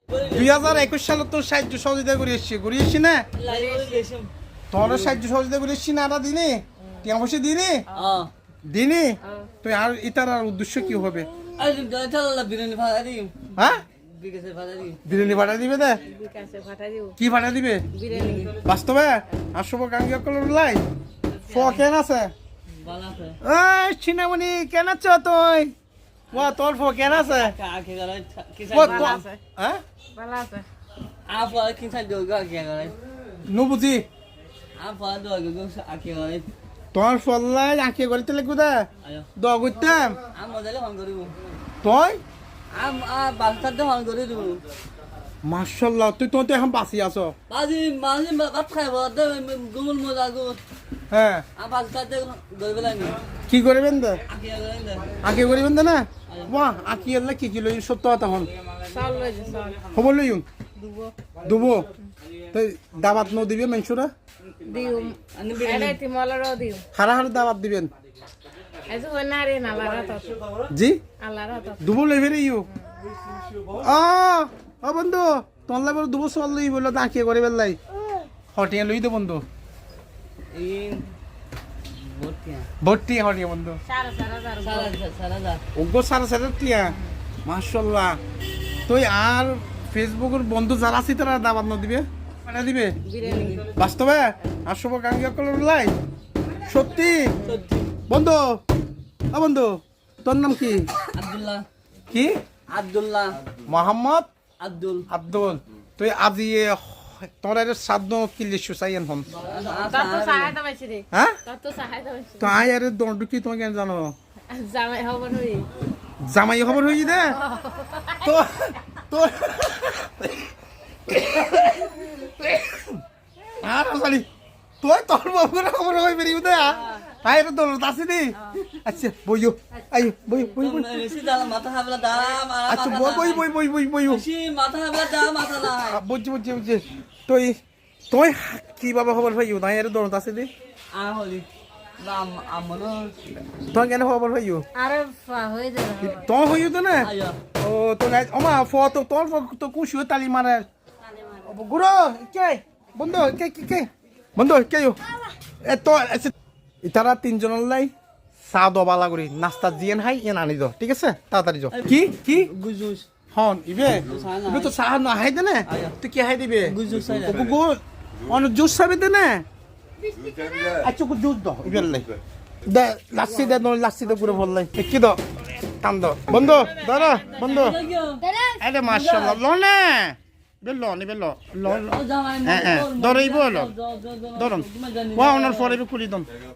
2021 সালে তোর সাহায্য সহযোগিতা করে এসছি না তোর সাহায্য সহযোগিতা করে এসছি না আটা দিনে টিয়া বসে দিনে দিনে তুই আর ইতার আর উদ্দেশ্য কি হবে হ্যাঁ বিরিয়ানি ভাড়া দিবে দে কি ভাড়া দিবে বাস্তবে আর শুভকাঙ্ক্ষী লাই কেন আছে এই চিনামণি কেন আছো তুই তোর কেন আছে নুবুঝি তোর ফলাই আঁকি করতে লাগবে দে দগতাম তুই মাশাআল্লাহ তুই তো এখন বাঁচি আছো হ্যাঁ কি করবেন দে আঁকি করবেন দে না বাহ আঁকি এলে কি কি লই সত্য কথা হন খবর লইম দুবো তাই দাবাত ন দিবে মানুষরা হারা হারা দাবাত দিবেন জি দুবো লইবে রে ইউ ও বন্ধু তোলা বলে দুবো চল লই বললো আঁকি করে বেলাই হটিয়া লই দে বন্ধু ভর্তি হটিয়া বন্ধু ওগো সারা টিয়া মাশাআল্লাহ তুই আর ফেসবুকের বন্ধু যারা আছে তারা দাবাত ন দিবে পাঠা দিবে বাস্তবে আর শুভকাঙ্ক্ষী লাই সত্যি বন্ধু বন্ধু তোর নাম কি আব্দুল্লাহ কি আব্দুল্লাহ মোহাম্মদ আব্দুল তুই আজি তোর সাধ্য কি লিখছো চাইন হন হ্যাঁ তো আই আরে দন্ড কি তোমাকে জানো জামাই খবর হই দে তো তো আর সালি তুই তোর বাবুর খবর হই বেরিয়ে দে আই আরে দন্ড আছে দি আচ্ছা বইও আইও বই বেশি দাম মাথা হাবলা দাম আচ্ছা বই বেশি মাথা হাবলা দাম মাথা না বুঝছি তুই তুই কি বাবা খবর হইও নাই আরে দন্ড আছে দি হলি নাম আমনো তুই কেন খবর হইও আরে হই দে তুই হইও তো না আয়া ও তো নাই ওমা ফটো তোর তো কুশিও তালি মারে গুরো কে বন্ধু কে বন্ধু কে এ তো ইতারা তিনজন লাই চা দবালা করি নাস্তা জিয়েন হাই এন আনি দাও ঠিক আছে তাড়াতাড়ি যাও কি গুজুস হন ইবে তো চা না হাই দে না তুই কি হাই দিবে গুজুস চাই গো অন জুস খাবে দে না আচ্ছা কো জুস দাও ইবে লাই দে লাসি দে পুরো ভাল লাই কি দাও টান দাও বন্ধু দাঁড়া বন্ধু আরে মাশাআল্লাহ লনে বেলো ল হ্যাঁ ধরেই বলো ধরুন ওয়া ওনার ফরে খুলি দন